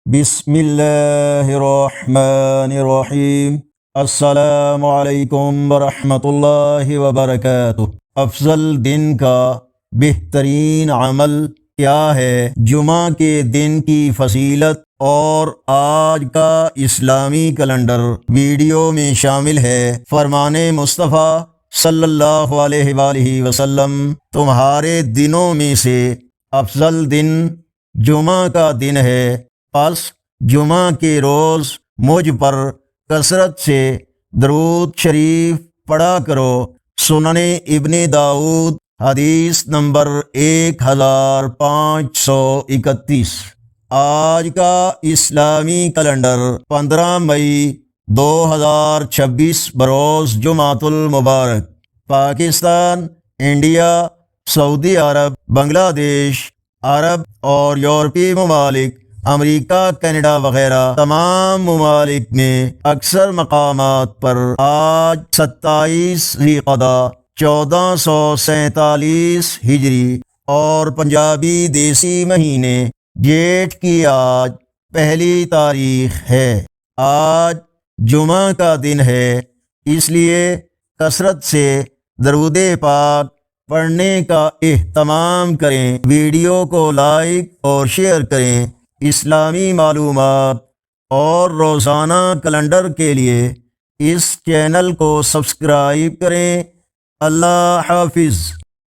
بسم اللہ الرحمن الرحیم۔ السلام علیکم ورحمۃ اللہ وبرکاتہ۔ افضل دن کا بہترین عمل کیا ہے؟ جمعہ کے دن کی فضیلت اور آج کا اسلامی کیلنڈر ویڈیو میں شامل ہے۔ فرمان مصطفیٰ صلی اللہ علیہ وآلہ وسلم، تمہارے دنوں میں سے افضل دن جمعہ کا دن ہے، پس جمعہ کے روز مجھ پر کثرت سے درود شریف پڑھا کرو۔ سنن ابن داؤد حدیث نمبر 1531۔ آج کا اسلامی کیلنڈر 15 مئی 2026 بروز جمعۃ المبارک۔ پاکستان، انڈیا، سعودی عرب، بنگلہ دیش، عرب اور یورپی ممالک، امریکہ، کینیڈا وغیرہ تمام ممالک میں اکثر مقامات پر آج 27 ذی القعدہ 1447 ہجری اور پنجابی دیسی مہینے جیٹھ کی آج پہلی تاریخ ہے۔ آج جمعہ کا دن ہے، اس لیے کثرت سے درود پاک پڑھنے کا اہتمام کریں۔ ویڈیو کو لائک اور شیئر کریں۔ اسلامی معلومات اور روزانہ کیلنڈر کے لیے اس چینل کو سبسکرائب کریں۔ اللہ حافظ۔